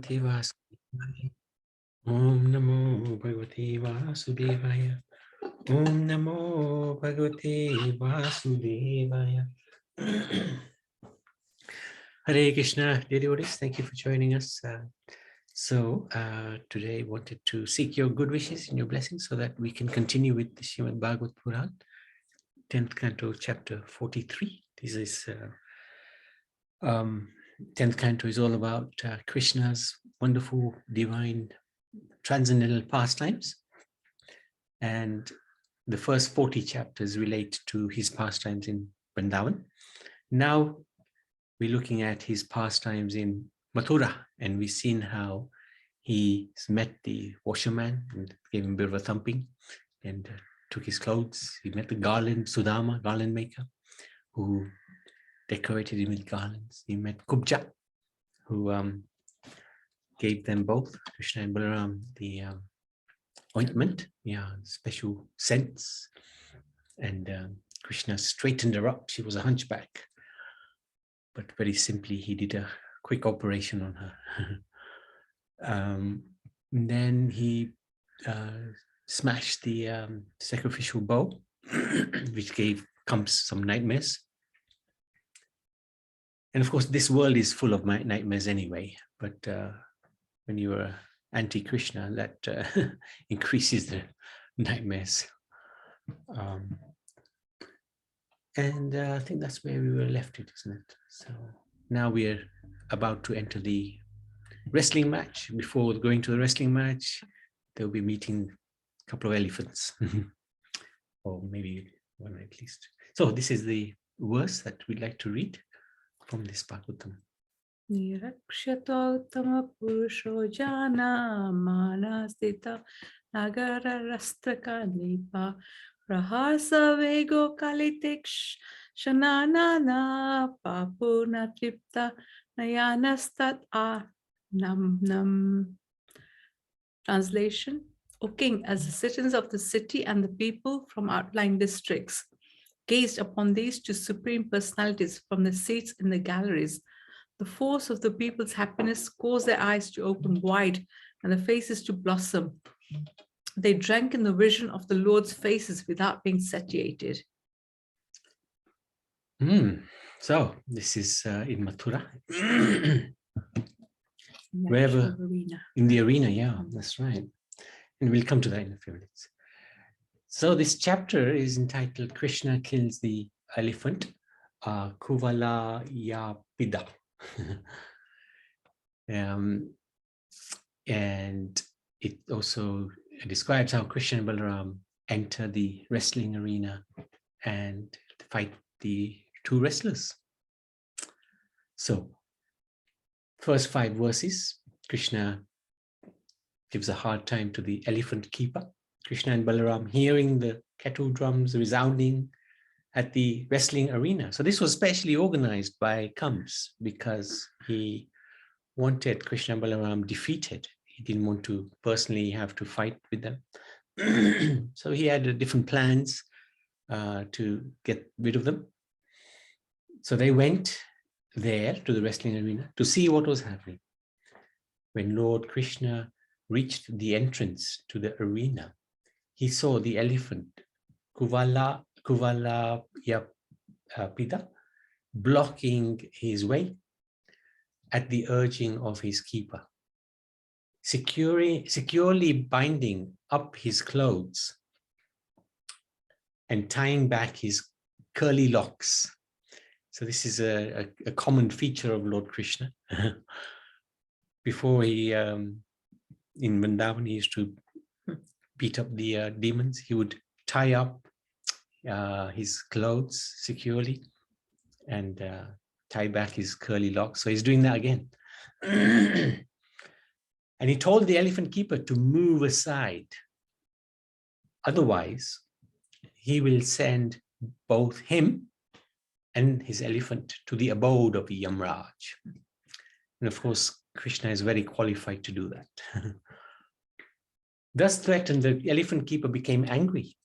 Vasudevaya. Om Namo Bhagavate Vasudevaya. Om Namo Bhagavate Vasudevaya. Hare Krishna, dear devotees, thank you for joining us. Today I wanted to seek your good wishes and your blessings so that we can continue with the Srimad Bhagavatam Puran, 10th Canto, chapter 43. This is 10th Canto is all about Krishna's wonderful, divine, transcendental pastimes. And the first 40 chapters relate to his pastimes in Vrindavan. Now we're looking at his pastimes in Mathura, and we've seen how he met the washerman and gave him a bit of a thumping and took his clothes. He met the Sudama, garland maker, who decorated him with garlands. He met Kubja, who gave them both, Krishna and Balaram, the ointment, special scents. And Krishna straightened her up. She was a hunchback. But very simply, he did a quick operation on her. Then he smashed the sacrificial bow, which gave Kamsa some nightmares. And of course, this world is full of nightmares anyway. But when you are anti-Krishna, that increases the nightmares. I think that's where we were left it, isn't it? So now we are about to enter the wrestling match. Before going to the wrestling match, they'll be meeting a couple of elephants, or maybe one at least. So this is the verse that we'd like to read from this Bhagavatam. Nirakshatotama purusho jana manasita nagara rastraka nipa rahasa vego kalitiksh shananana papuna tripta nayanastat nam. Translation: O King, as the citizens of the city and the people from outlying districts gazed upon these two supreme personalities from the seats in the galleries, the force of the people's happiness caused their eyes to open wide and their faces to blossom. They drank in the vision of the Lord's faces without being satiated. So this is in Mathura. Wherever in the arena, that's right. And we'll come to that in a few minutes. So this chapter is entitled Krishna Kills the Elephant, Kuvala Yapida. And it also describes how Krishna and Balaram enter the wrestling arena and fight the two wrestlers. So, first 5 verses, Krishna gives a hard time to the elephant keeper. Krishna and Balaram hearing the kettle drums resounding at the wrestling arena. So this was specially organized by Kamsa because he wanted Krishna and Balaram defeated. He didn't want to personally have to fight with them. So he had different plans to get rid of them. So they went there to the wrestling arena to see what was happening. When Lord Krishna reached the entrance to the arena, he saw the elephant Kuvala Yapida blocking his way at the urging of his keeper, securely binding up his clothes and tying back his curly locks. So this is a common feature of Lord Krishna. Before he, in Vrindavan, he used to beat up the demons. He would tie up his clothes securely and tie back his curly locks. So he's doing that again. And he told the elephant keeper to move aside. Otherwise, he will send both him and his elephant to the abode of Yamraj. And of course, Krishna is very qualified to do that. Thus threatened, the elephant keeper became angry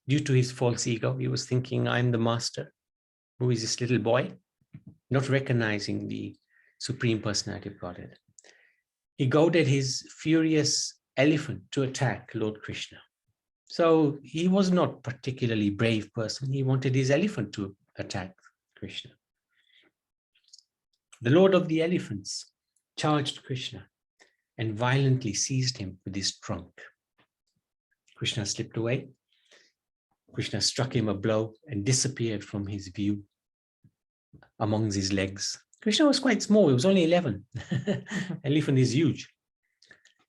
due to his false ego. He was thinking, I'm the master. Who is this little boy? Not recognizing the Supreme Personality of Godhead. he goaded his furious elephant to attack Lord Krishna. So he was not particularly brave person. He wanted his elephant to attack Krishna. The Lord of the Elephants charged Krishna and violently seized him with his trunk. Krishna slipped away. Krishna struck him a blow and disappeared from his view amongst his legs. Krishna was quite small. He was only 11. Elephant is huge.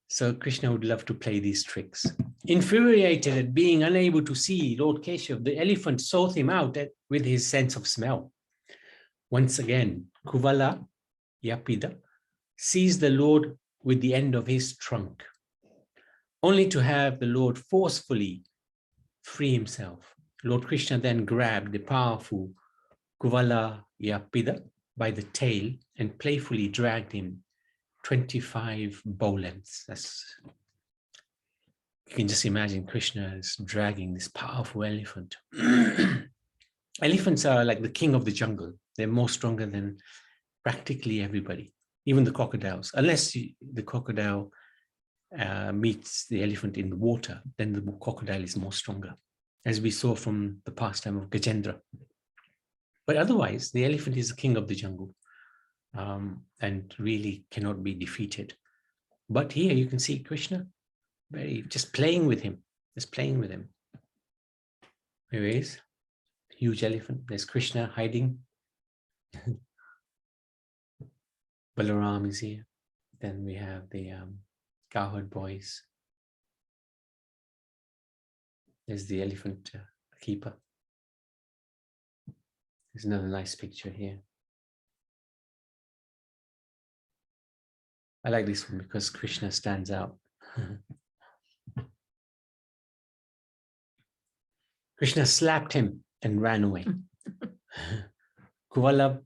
So Krishna would love to play these tricks. Infuriated at being unable to see Lord Keshav, the elephant sought him out with his sense of smell. Once again, Kuvala Yapida seized the Lord with the end of his trunk, only to have the Lord forcefully free himself. Lord Krishna then grabbed the powerful Kuvala Yapida by the tail and playfully dragged him 25 bow lengths. You can just imagine Krishna is dragging this powerful elephant. Elephants are like the king of the jungle. They're more stronger than practically everybody, even the crocodiles. Unless the crocodile meets the elephant in the water, then the crocodile is more stronger, as we saw from the pastime of Gajendra. But otherwise, the elephant is the king of the jungle and really cannot be defeated. But here you can see Krishna just playing with him, Here he is, huge elephant. There's Krishna hiding. Balaram is here. Then we have the cowherd boys. There's the elephant keeper. There's another nice picture here. I like this one because Krishna stands out. Krishna slapped him and ran away. Kuvala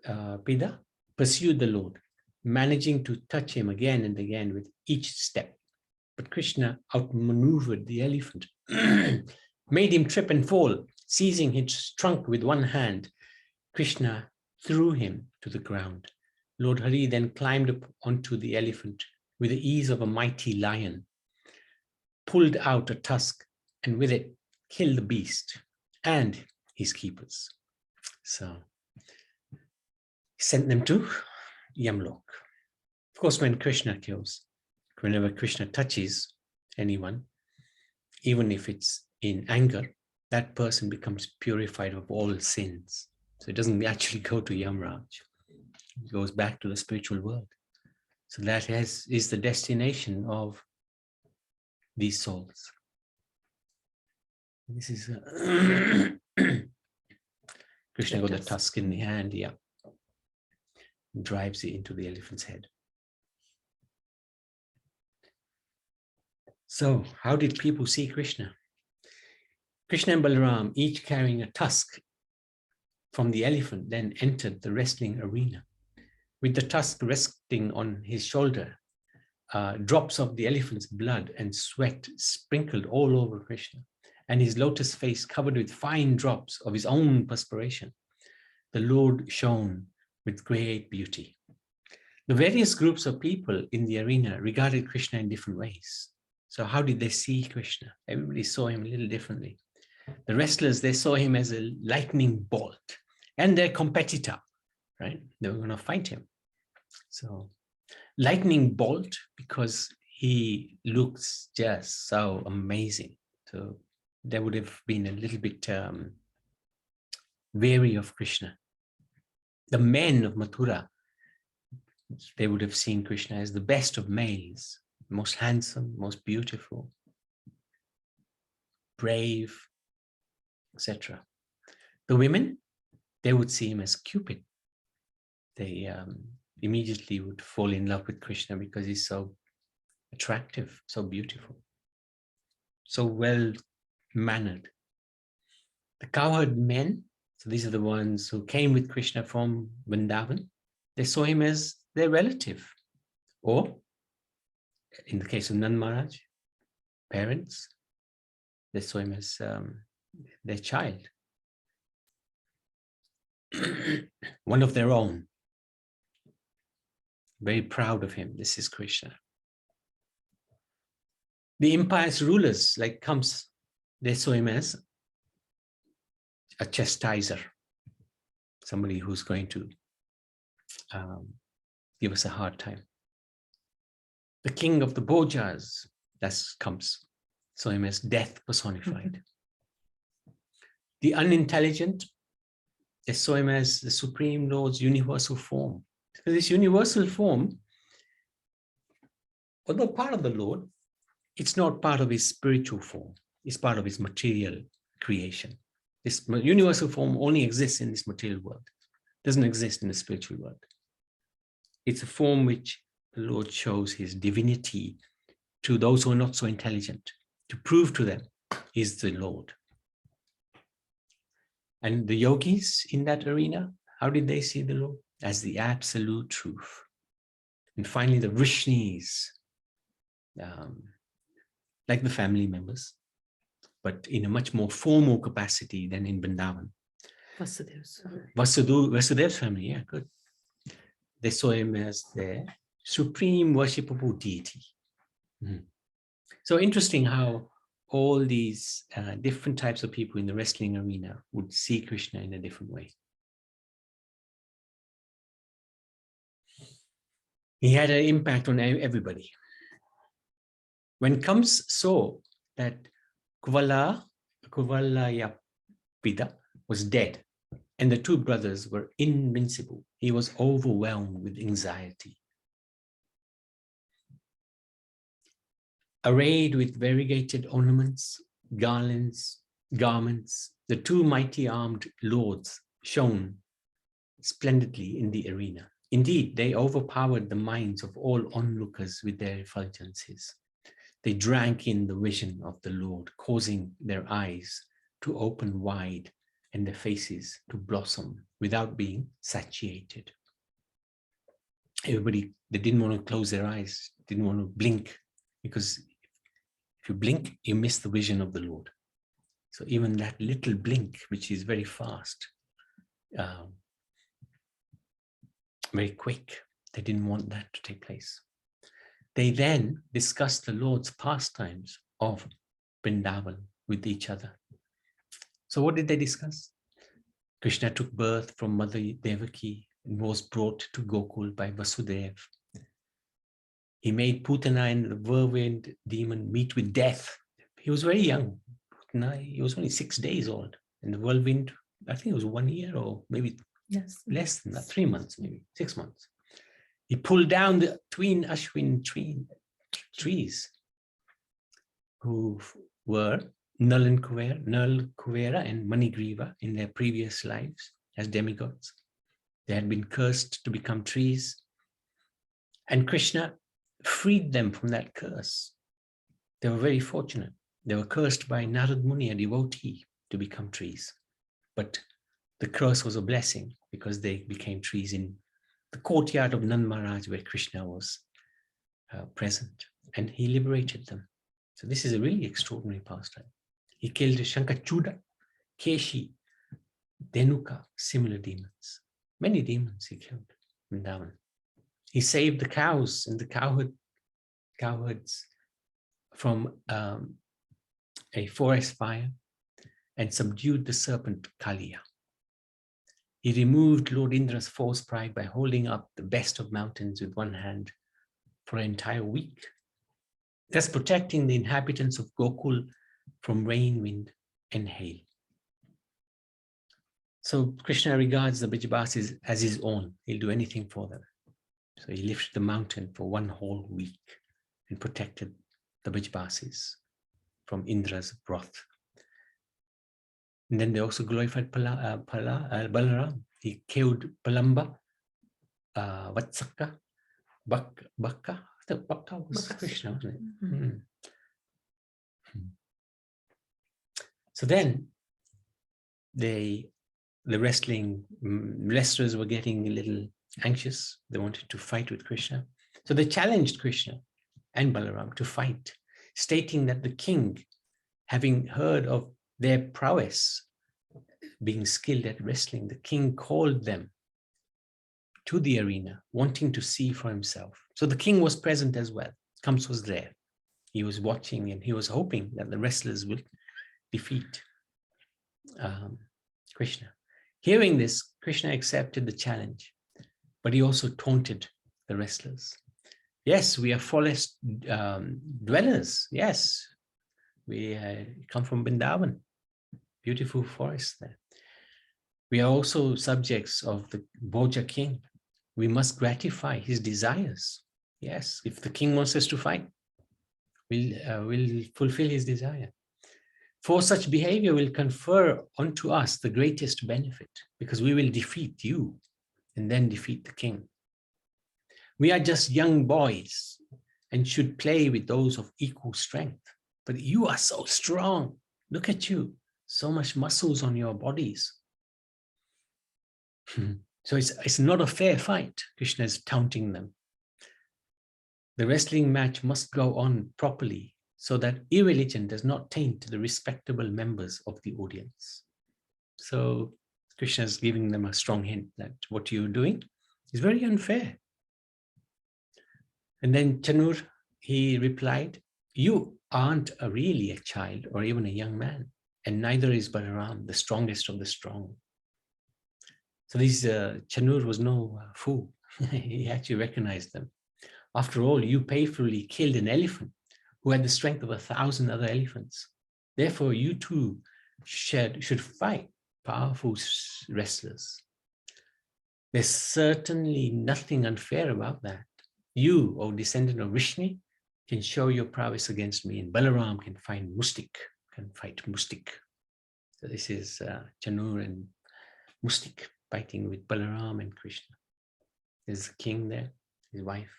Pida pursued the Lord, managing to touch him again and again with each step. But Krishna outmaneuvered the elephant, made him trip and fall. Seizing his trunk with one hand, Krishna threw him to the ground. Lord Hari then climbed up onto the elephant with the ease of a mighty lion, pulled out a tusk, and with it killed the beast and his keepers. So he sent them to Yamlok. Of course, when Krishna kills, whenever Krishna touches anyone, even if it's in anger, that person becomes purified of all sins. So it doesn't actually go to Yamraj. It goes back to the spiritual world. So that is the destination of these souls. This is Krishna got the tusk in the hand, drives it into the elephant's head. So how did people see Krishna? Krishna and Balaram, each carrying a tusk from the elephant, then entered the wrestling arena. With the tusk resting on his shoulder, drops of the elephant's blood and sweat sprinkled all over Krishna, and his lotus face covered with fine drops of his own perspiration. The Lord shone with great beauty. The various groups of people in the arena regarded Krishna in different ways. So how did they see Krishna? Everybody saw him a little differently. The wrestlers, they saw him as a lightning bolt and their competitor, right? They were going to fight him. So lightning bolt because he looks just so amazing. So they would have been a little bit wary of Krishna. The men of Mathura, they would have seen Krishna as the best of males, most handsome, most beautiful, brave, etc. The women, they would see him as Cupid. They immediately would fall in love with Krishna because he's so attractive, so beautiful, so well-mannered. The cowherd men, so these are the ones who came with Krishna from Vrindavan, they saw him as their relative, or in the case of Nand Maharaj, parents, they saw him as their child, one of their own. very proud of him. This is Krishna. The impious rulers, like Kamsa, they saw him as a chastiser, somebody who's going to give us a hard time. The king of the Bhojas, that's Kamsa, saw him as death personified. The unintelligent, they saw him as the Supreme Lord's universal form. So this universal form, although part of the Lord, it's not part of his spiritual form. It's part of his material creation. This universal form only exists in this material world. It doesn't exist in the spiritual world. It's a form which the Lord shows his divinity to those who are not so intelligent, to prove to them is the Lord. And the yogis in that arena, how did they see the Lord? As the absolute truth. And finally, the Vrishnis, like the family members, but in a much more formal capacity than in Vrindavan. Vasudev's family, yeah, good. They saw him as their supreme worshipable deity. So interesting how all these different types of people in the wrestling arena would see Krishna in a different way. He had an impact on everybody. When Kamsa saw that Kuvalayapida was dead and the two brothers were invincible, he was overwhelmed with anxiety. Arrayed with variegated ornaments, garlands, garments, the two mighty armed lords shone splendidly in the arena. Indeed, they overpowered the minds of all onlookers with their effulgences. They drank in the vision of the Lord, causing their eyes to open wide and their faces to blossom without being satiated. Everybody, they didn't want to close their eyes, didn't want to blink, because if you blink, you miss the vision of the Lord. So even that little blink, which is very fast, very quick, they didn't want that to take place. They then discussed the Lord's pastimes of Vrindavan with each other. So what did they discuss? Krishna took birth from Mother Devaki and was brought to Gokul by Vasudeva. He made Putana and the whirlwind demon meet with death. He was very young. He was only 6 days old. And the whirlwind, I think it was 1 year or maybe less than that, 3 months, maybe 6 months. He pulled down the twin Ashwin trees, who were Nal Kuvera and Manigriva in their previous lives as demigods. They had been cursed to become trees. And Krishna freed them from that curse. They were very fortunate. They were cursed by Narad Muni, a devotee, to become trees. But the curse was a blessing because they became trees in the courtyard of Nand Maharaj where Krishna was present, and he liberated them. So this is a really extraordinary pastime. He killed Shankachuda, Keshi, Denuka, similar demons. Many demons he killed in Vrindavan. He saved the cows and the cowherds from a forest fire and subdued the serpent Kaliya. He removed Lord Indra's false pride by holding up the best of mountains with one hand for an entire week, thus protecting the inhabitants of Gokul from rain, wind, and hail. So Krishna regards the Brijabasis as his own. He'll do anything for them. So he lifted the mountain for 1 whole week and protected the Brijabasis from Indra's wrath. And then they also glorified Balaram. He killed Palamba, Vatsaka, Baka. The Baka was Krishna, wasn't it? Mm-hmm. So then the wrestlers were getting a little anxious. They wanted to fight with Krishna. So they challenged Krishna and Balaram to fight, stating that the king, having heard of their prowess, being skilled at wrestling, the king called them to the arena, wanting to see for himself. So the king was present as well. Kamsa was there. He was watching and he was hoping that the wrestlers will defeat Krishna. Hearing this, Krishna accepted the challenge, but he also taunted the wrestlers. Yes, we are forest dwellers. Yes, we come from Vrindavan, beautiful forest there. We are also subjects of the Bhoja king. We must gratify his desires. Yes, if the king wants us to fight, we'll fulfill his desire. For such behavior will confer onto us the greatest benefit, because we will defeat you and then defeat the king. We are just young boys and should play with those of equal strength. But you are so strong. Look at you, so much muscles on your bodies. So it's not a fair fight. Krishna is taunting them. The wrestling match must go on properly so that irreligion does not taint the respectable members of the audience. So Krishna is giving them a strong hint that what you're doing is very unfair. And then Chanur, he replied, you aren't really a child or even a young man, and neither is Balaram, the strongest of the strong. So Chanur was no fool. He actually recognized them. After all, you painfully killed an elephant who had the strength of 1,000 other elephants. Therefore, you too should fight powerful wrestlers. There's certainly nothing unfair about that. You, O descendant of Vishnu, can show your prowess against me, and Balaram can fight Mustik. So this is Chanur and Mustik fighting with Balaram and Krishna. There's the king there, his wife.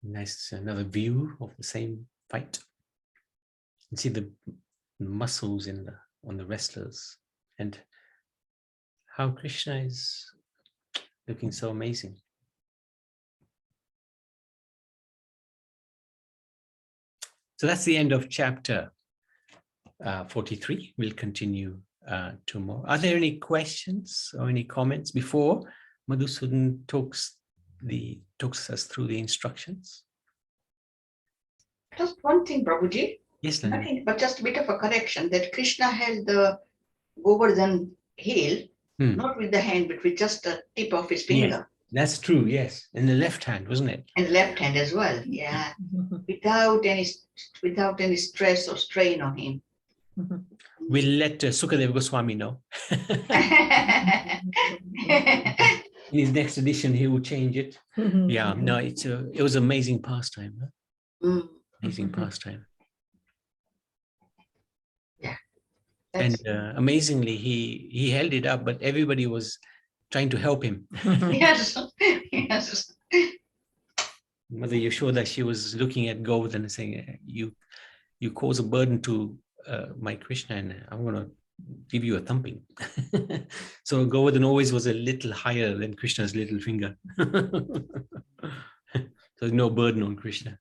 Nice, another view of the same fight. You can see the muscles on the wrestlers and how Krishna is looking so amazing. So that's the end of chapter 43. We'll continue tomorrow. Are there any questions or any comments before Madhusudan talks us through the instructions? Just one thing, Prabhuji. Yes, Nothing, but just a bit of a correction that Krishna held the Govardhan heel, not with the hand, but with just the tip of his finger. Yes, that's true, yes. In the left hand, wasn't it? And left hand as well, yeah. Without any stress or strain on him. We'll let Sukadev Goswami know. In his next edition, he will change it. Yeah, no, it was amazing pastime. Huh? Amazing pastime. Yeah. And amazingly, he held it up, but everybody was trying to help him. Yes, yes. Mother Yashoda, she was looking at Govardhan and saying, you cause a burden to my Krishna, and I'm going to give you a thumping. So Govardhan always was a little higher than Krishna's little finger. So there's no burden on Krishna.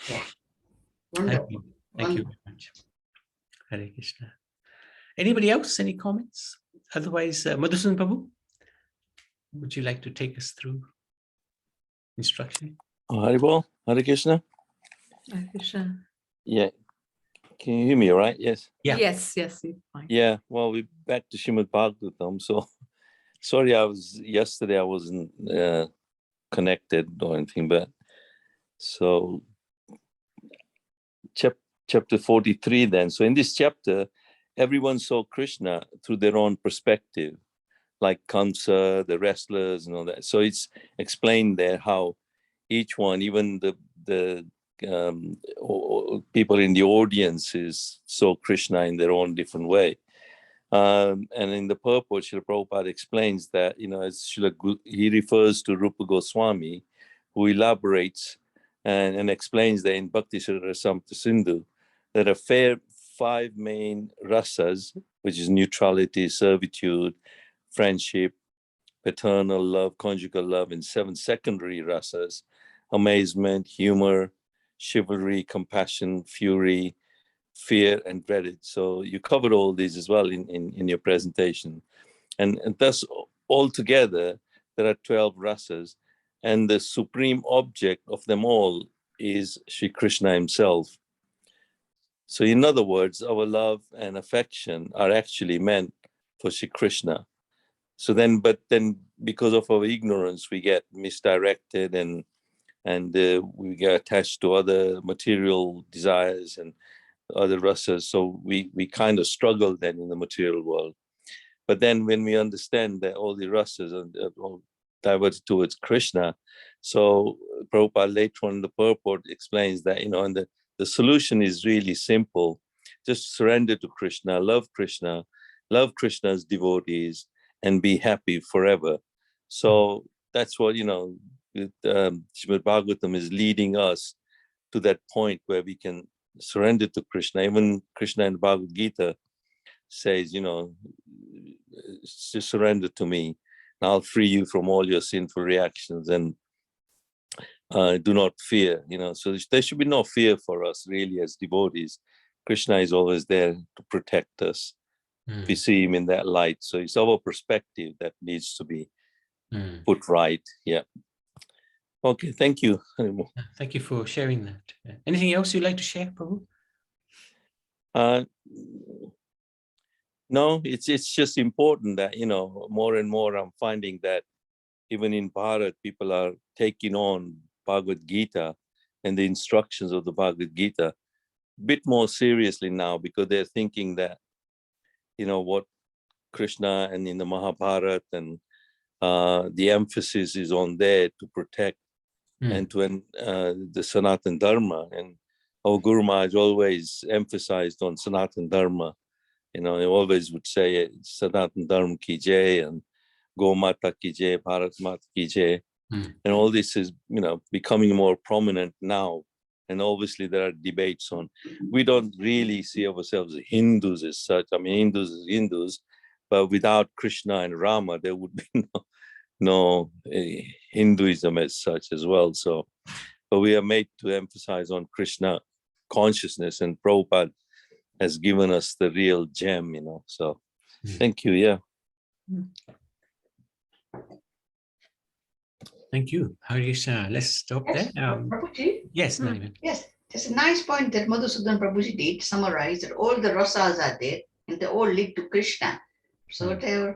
Yeah. Wonderful. Thank you very much. Hare Krishna. Anybody else? Any comments? Otherwise, Madhusudan Prabhu, would you like to take us through instruction? Haribol, Hare Krishna. Hare Krishna. Yeah. Can you hear me all right? Yes. Yeah. Yes, it's fine. Yeah. Well, we're back to Srimad Bhagavatam. So sorry, yesterday I wasn't connected or anything, but so chapter 43 then. So in this chapter, everyone saw Krishna through their own perspective, like Kamsa, the wrestlers and all that. So it's explained there how each one, even the people in the audiences saw Krishna in their own different way. And in the purport, Srila Prabhupada explains that, as he refers to Rupa Goswami, who elaborates and explains that in Bhakti Rasamrita Sindhu, there are 5 main rasas, which is neutrality, servitude, friendship, paternal love, conjugal love, and 7 secondary rasas: amazement, humor, chivalry, compassion, fury, fear, and dread. So you covered all these as well in your presentation. And thus, altogether, there are 12 rasas, and the supreme object of them all is Shri Krishna himself. So in other words, our love and affection are actually meant for Shri Krishna. So then, but then because of our ignorance, we get misdirected and we get attached to other material desires and other rasas. So we kind of struggle then in the material world. But then when we understand that all the rasas are all diverted towards Krishna, so Prabhupada later on in the purport explains that, and the solution is really simple. Just surrender to Krishna, love Krishna's devotees, and be happy forever. So that's what, Srimad Bhagavatam is leading us to that point where we can surrender to Krishna. Even Krishna in the Bhagavad Gita says, just surrender to me, and I'll free you from all your sinful reactions, and do not fear. So there should be no fear for us really as devotees. Krishna is always there to protect us. If we see him in that light. So it's our perspective that needs to be put right. Yeah. Okay, thank you. Thank you for sharing that. Anything else you'd like to share, Prabhu? No, it's just important that, more and more I'm finding that even in Bharat, people are taking on Bhagavad Gita and the instructions of the Bhagavad Gita a bit more seriously now, because they're thinking that, what Krishna and in the Mahabharata and the emphasis is on there to protect and to the Sanatan Dharma. And our Guru Maharaj always emphasized on Sanatan Dharma. He always would say Sanatan Dharma ki jai and Go Mata ki jai, Bharat Mata ki jai. And all this is, becoming more prominent now. And obviously there are debates on, we don't really see ourselves as Hindus as such. I mean, Hindus is Hindus, but without Krishna and Rama, there would be no Hinduism as such as well. So, but we are made to emphasize on Krishna consciousness, and Prabhupada has given us the real gem, so thank you. Yeah. Thank you. Harish, let's stop Yes, there. Prabhuji? Yes, Naliman. Yes, there's a nice point that Madhusudan Prabhuji did summarize that all the rasas are there and they all lead to Krishna. So the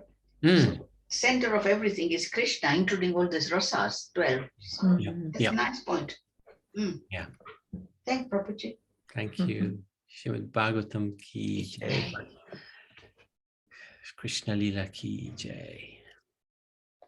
center of everything is Krishna, including all these rasas, 12. So that's a nice point. Yeah. Thank Prabhuji. Thank you. Srimad Bhagavatam ki jai. Krishna Lila ki jai.